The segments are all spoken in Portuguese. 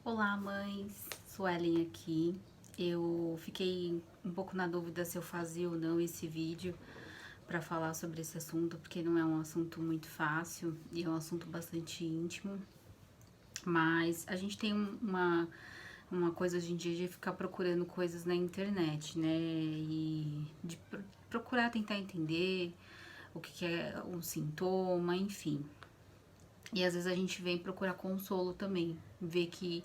Olá, mães. Suelen aqui. Eu fiquei um pouco na dúvida se eu fazia ou não esse vídeo para falar sobre esse assunto, porque não é um assunto muito fácil e é um assunto bastante íntimo. Mas a gente tem uma coisa hoje em dia de ficar procurando coisas na internet, né? E de procurar tentar entender o que é um sintoma, enfim. E às vezes a gente vem procurar consolo também, ver que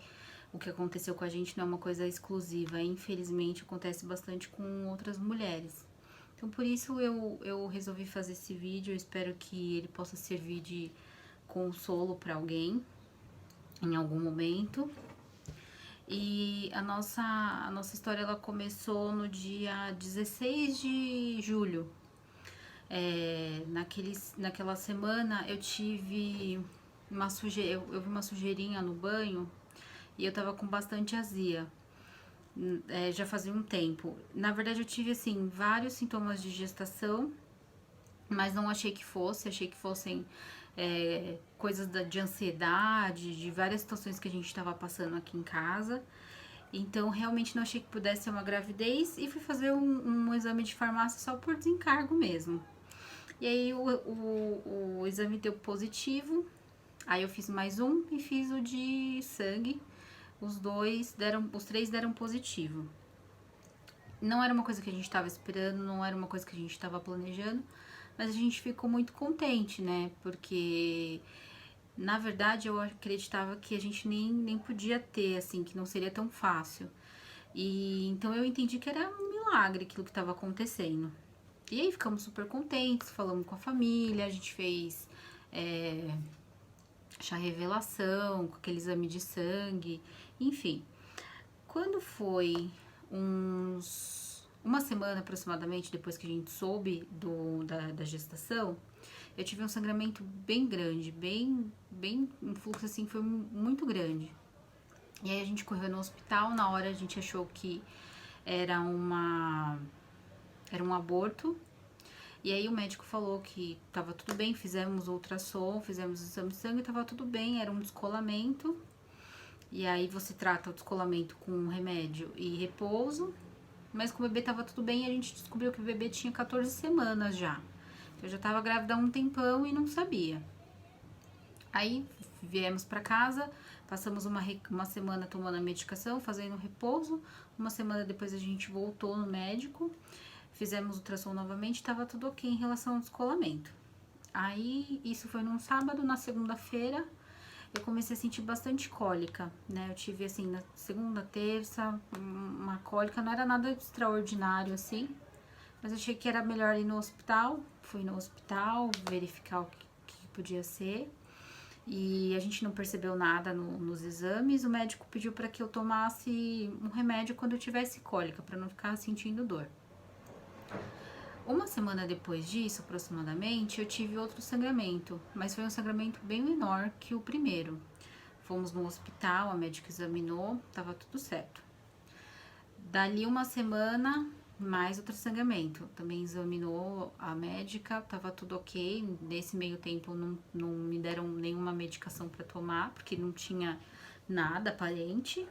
o que aconteceu com a gente não é uma coisa exclusiva, infelizmente acontece bastante com outras mulheres. Então por isso eu resolvi fazer esse vídeo, eu espero que ele possa servir de consolo para alguém em algum momento. E a nossa história ela começou no dia 16 de julho. Naquela semana eu tive eu vi uma sujeirinha no banho e eu tava com bastante azia. Já fazia um tempo. Na verdade, eu tive assim vários sintomas de gestação, mas não achei que fossem coisas de ansiedade, de várias situações que a gente estava passando aqui em casa. Então, realmente não achei que pudesse ser uma gravidez e fui fazer um exame de farmácia só por desencargo mesmo. E aí o exame deu positivo, aí eu fiz mais um e fiz o de sangue. Os três deram positivo. Não era uma coisa que a gente estava esperando, não era uma coisa que a gente estava planejando, mas a gente ficou muito contente, né? Porque na verdade eu acreditava que a gente nem podia ter, assim, que não seria tão fácil. E então eu entendi que era um milagre aquilo que estava acontecendo. E aí ficamos super contentes, falamos com a família, a gente fez é, chá revelação, com aquele exame de sangue, enfim. Quando foi uma semana aproximadamente depois que a gente soube da gestação, eu tive um sangramento bem grande, um fluxo assim foi muito grande. E aí a gente correu no hospital, na hora a gente achou que era uma era um aborto. E aí o médico falou que tava tudo bem, fizemos ultrassom, fizemos o exame de sangue, tava tudo bem, era um descolamento. E aí você trata o descolamento com remédio e repouso. Mas com o bebê tava tudo bem e a gente descobriu que o bebê tinha 14 semanas já. Eu já tava grávida há um tempão e não sabia. Aí viemos para casa, passamos uma semana tomando a medicação, fazendo repouso. Uma semana depois a gente voltou no médico, fizemos ultrassom novamente, estava tudo ok em relação ao descolamento. Aí isso foi num sábado, na segunda-feira eu comecei a sentir bastante cólica, né? Eu tive assim na segunda, terça, uma cólica, não era nada extraordinário assim, mas achei que era melhor ir no hospital. Fui no hospital verificar que podia ser. E a gente não percebeu nada nos exames. O médico pediu para que eu tomasse um remédio quando eu tivesse cólica, para não ficar sentindo dor. Uma semana depois disso, aproximadamente, eu tive outro sangramento, mas foi um sangramento bem menor que o primeiro. Fomos no hospital, a médica examinou, estava tudo certo. Dali uma semana, mais outro sangramento. Também examinou a médica, tava tudo ok. Nesse meio tempo não me deram nenhuma medicação para tomar, porque não tinha nada aparente.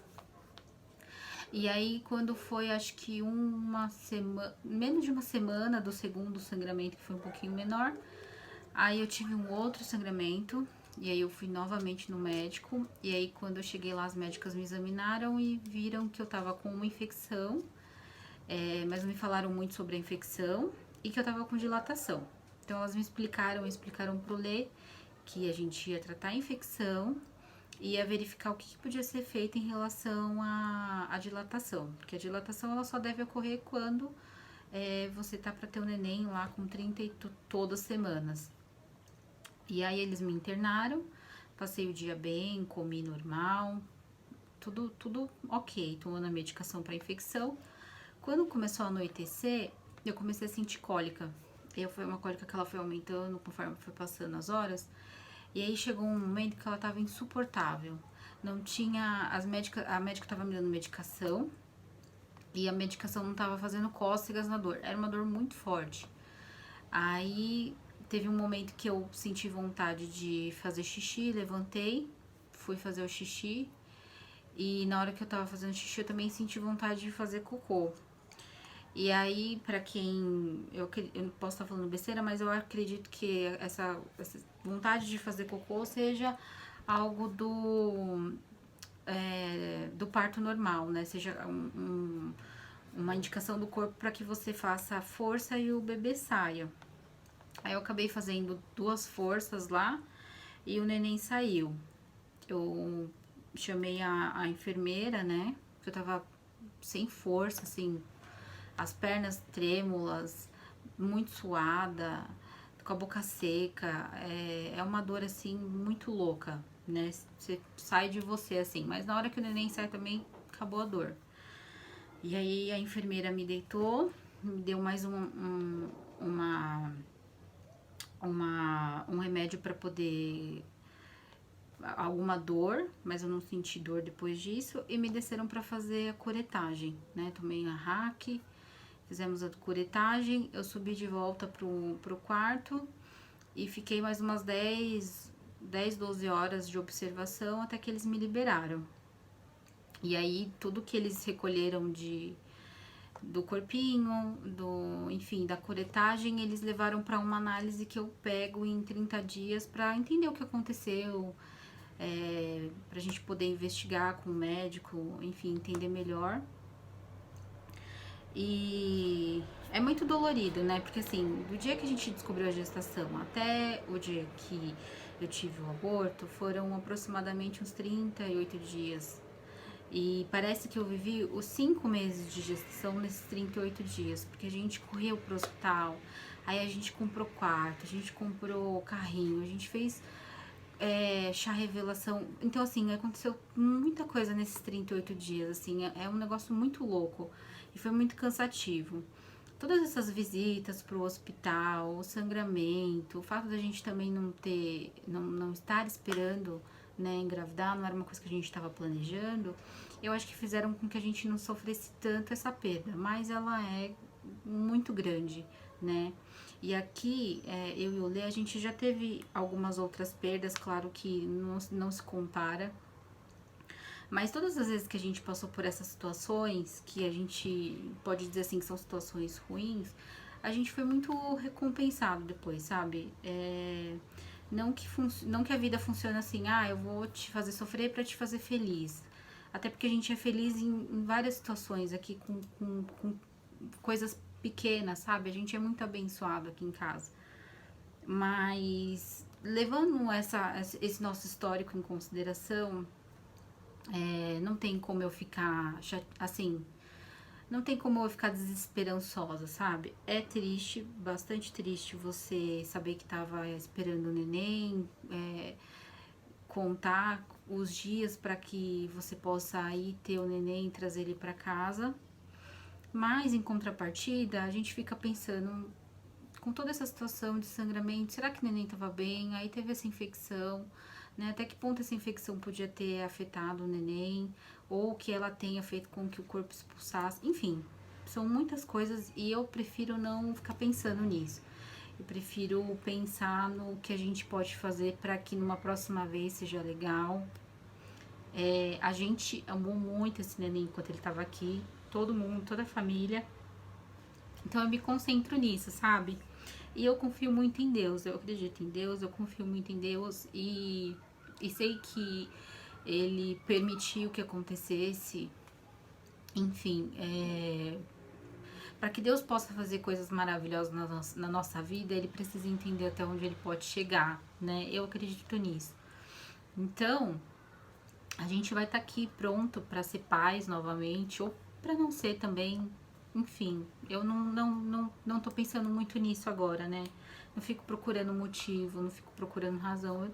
E aí, quando foi, acho que uma semana, menos de uma semana do segundo sangramento, que foi um pouquinho menor, aí eu tive um outro sangramento. E aí eu fui novamente no médico. E aí, quando eu cheguei lá, as médicas me examinaram e viram que eu tava com uma infecção, mas não me falaram muito sobre a infecção e que eu tava com dilatação. Então elas me explicaram pro Lê que a gente ia tratar a infecção e ia verificar o que podia ser feito em relação à dilatação. Porque a dilatação ela só deve ocorrer quando você tá para ter um neném lá com 30 e todas semanas. E aí eles me internaram, passei o dia bem, comi normal, tudo ok, tomando a medicação para infecção. Quando começou a anoitecer, eu comecei a sentir cólica. Foi uma cólica que ela foi aumentando conforme foi passando as horas. E aí chegou um momento que ela tava insuportável. Não tinha. A médica tava me dando medicação e a medicação não tava fazendo cócegas na dor. Era uma dor muito forte. Aí teve um momento que eu senti vontade de fazer xixi, levantei, fui fazer o xixi E na hora que eu tava fazendo xixi, eu também senti vontade de fazer cocô. E aí, pra quem... Eu não posso estar falando besteira, mas eu acredito que essa vontade de fazer cocô seja algo do parto normal, né? Seja uma indicação do corpo para que você faça força e o bebê saia. Aí eu acabei fazendo 2 forças lá e o neném saiu. Eu chamei a enfermeira, né? Que eu tava sem força, assim, as pernas trêmulas, muito suada, com a boca seca. É uma dor, assim, muito louca, né? Você sai de você, assim. Mas na hora que o neném sai também, acabou a dor. E aí a enfermeira me deitou, me deu mais um remédio para poder alguma dor, mas eu não senti dor depois disso, e me desceram para fazer a curetagem, né? Tomei a hack, fizemos a curetagem, eu subi de volta pro quarto e fiquei mais umas 12 horas de observação até que eles me liberaram. E aí tudo que eles recolheram do corpinho, enfim, da curetagem, eles levaram para uma análise que eu pego em 30 dias para entender o que aconteceu, pra gente poder investigar com o médico, enfim, entender melhor. E é muito dolorido, né? Porque assim, do dia que a gente descobriu a gestação até o dia que eu tive o aborto, foram aproximadamente uns 38 dias. E parece que eu vivi os 5 meses de gestação nesses 38 dias, porque a gente correu pro hospital, aí a gente comprou quarto, a gente comprou carrinho, a gente fez chá revelação. Então, assim, aconteceu muita coisa nesses 38 dias, assim, é um negócio muito louco e foi muito cansativo. Todas essas visitas pro hospital, o sangramento, o fato da gente também não estar esperando, né, engravidar, não era uma coisa que a gente estava planejando, eu acho que fizeram com que a gente não sofresse tanto essa perda, mas ela é muito grande, né? E aqui, eu e o Lê, a gente já teve algumas outras perdas, claro que não se compara, mas todas as vezes que a gente passou por essas situações, que a gente pode dizer assim que são situações ruins, a gente foi muito recompensado depois, sabe? Não que a vida funcione assim, eu vou te fazer sofrer pra te fazer feliz. Até porque a gente é feliz em várias situações aqui com coisas pequenas, sabe? A gente é muito abençoado aqui em casa. Mas levando esse nosso histórico em consideração, não tem como eu ficar assim, não tem como eu ficar desesperançosa, sabe? É triste, bastante triste você saber que tava esperando o neném, contar os dias para que você possa ir ter o neném e trazer ele para casa. Mas em contrapartida, a gente fica pensando, com toda essa situação de sangramento, será que o neném estava bem? Aí teve essa infecção, né? Até que ponto essa infecção podia ter afetado o neném, ou que ela tenha feito com que o corpo expulsasse, enfim, são muitas coisas e eu prefiro não ficar pensando nisso. Eu prefiro pensar no que a gente pode fazer para que numa próxima vez seja legal. A gente amou muito esse neném enquanto ele estava aqui, todo mundo, toda a família. Então eu me concentro nisso, sabe? E eu confio muito em Deus, eu acredito em Deus, eu confio muito em Deus e sei que Ele permitiu que acontecesse, enfim, para que Deus possa fazer coisas maravilhosas na nossa vida, Ele precisa entender até onde Ele pode chegar, né? Eu acredito nisso. Então, a gente vai estar aqui pronto para ser pais novamente, ou para não ser também, enfim, eu não tô pensando muito nisso agora, né? Não fico procurando motivo, não fico procurando razão, eu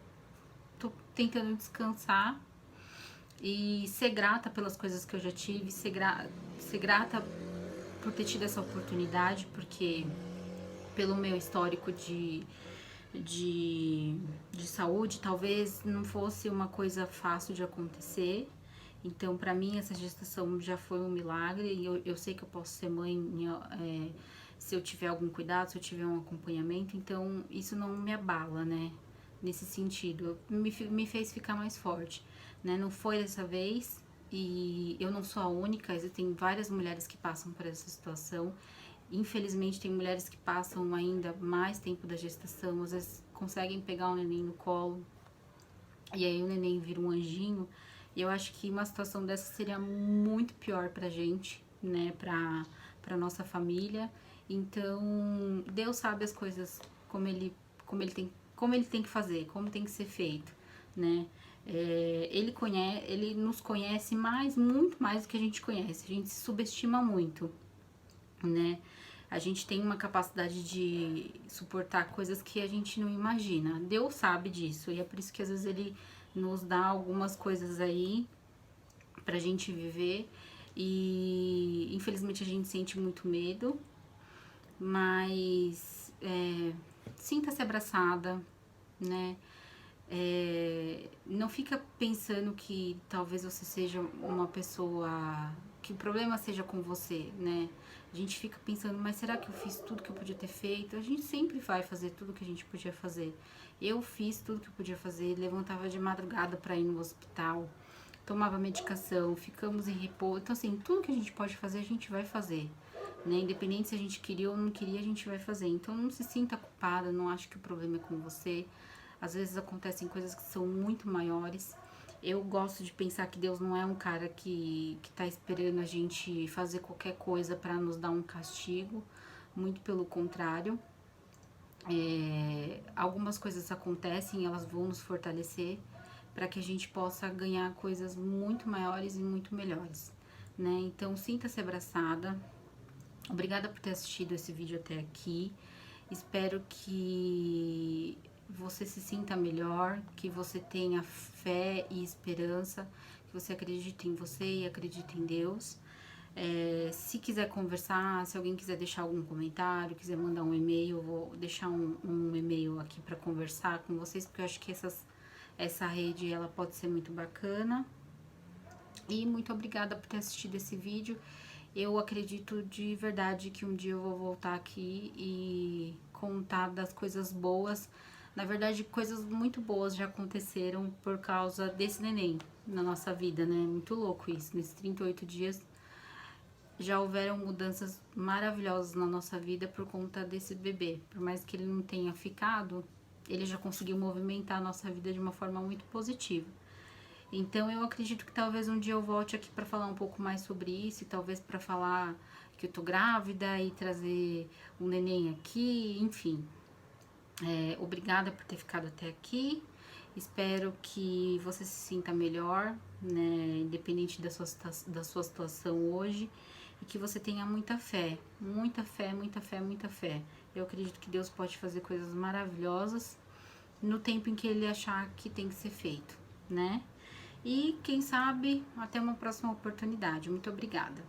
tô tentando descansar e ser grata pelas coisas que eu já tive, ser grata por ter tido essa oportunidade, porque pelo meu histórico de saúde, talvez não fosse uma coisa fácil de acontecer. Então, para mim, essa gestação já foi um milagre e eu sei que eu posso ser mãe se eu tiver algum cuidado, se eu tiver um acompanhamento. Então, isso não me abala, né? Nesse sentido, me fez ficar mais forte, né? Não foi dessa vez, e eu não sou a única, existem várias mulheres que passam por essa situação. Infelizmente, tem mulheres que passam ainda mais tempo da gestação, às vezes conseguem pegar o neném no colo, e aí o neném vira um anjinho. E eu acho que uma situação dessa seria muito pior pra gente, né, pra nossa família. Então, Deus sabe as coisas como ele tem que fazer, como tem que ser feito, né? Ele nos conhece muito mais do que a gente conhece. A gente se subestima muito, né? A gente tem uma capacidade de suportar coisas que a gente não imagina. Deus sabe disso e é por isso que às vezes ele nos dá algumas coisas aí pra gente viver e infelizmente a gente sente muito medo, mas sinta-se abraçada, né? Não fica pensando que talvez você seja uma pessoa, que o problema seja com você, né? A gente fica pensando, mas será que eu fiz tudo que eu podia ter feito? A gente sempre vai fazer tudo que a gente podia fazer. Eu fiz tudo que eu podia fazer, levantava de madrugada para ir no hospital, tomava medicação, ficamos em repouso. Então, assim, tudo que a gente pode fazer, a gente vai fazer, né? Independente se a gente queria ou não queria, a gente vai fazer. Então, não se sinta culpada, não acho que o problema é com você. Às vezes acontecem coisas que são muito maiores. Eu gosto de pensar que Deus não é um cara que tá esperando a gente fazer qualquer coisa para nos dar um castigo. Muito pelo contrário. Algumas coisas acontecem, elas vão nos fortalecer para que a gente possa ganhar coisas muito maiores e muito melhores, né? Então, sinta-se abraçada. Obrigada por ter assistido esse vídeo até aqui. Espero que você se sinta melhor, que você tenha fé e esperança, que você acredite em você e acredite em Deus. Se quiser conversar, se alguém quiser deixar algum comentário, quiser mandar um e-mail, eu vou deixar um e-mail aqui para conversar com vocês, porque eu acho que essa rede ela pode ser muito bacana. E muito obrigada por ter assistido esse vídeo. Eu acredito de verdade que um dia eu vou voltar aqui e contar das coisas boas. Na verdade, coisas muito boas já aconteceram por causa desse neném na nossa vida, né? Muito louco isso. Nesses 38 dias já houveram mudanças maravilhosas na nossa vida por conta desse bebê. Por mais que ele não tenha ficado, ele já conseguiu movimentar a nossa vida de uma forma muito positiva. Então eu acredito que talvez um dia eu volte aqui para falar um pouco mais sobre isso, e talvez para falar que eu tô grávida e trazer um neném aqui, enfim. Obrigada por ter ficado até aqui. Espero que você se sinta melhor, né, independente da sua situação hoje, e que você tenha muita fé, muita fé, muita fé, muita fé. Eu acredito que Deus pode fazer coisas maravilhosas no tempo em que Ele achar que tem que ser feito, né? E quem sabe até uma próxima oportunidade. Muito obrigada.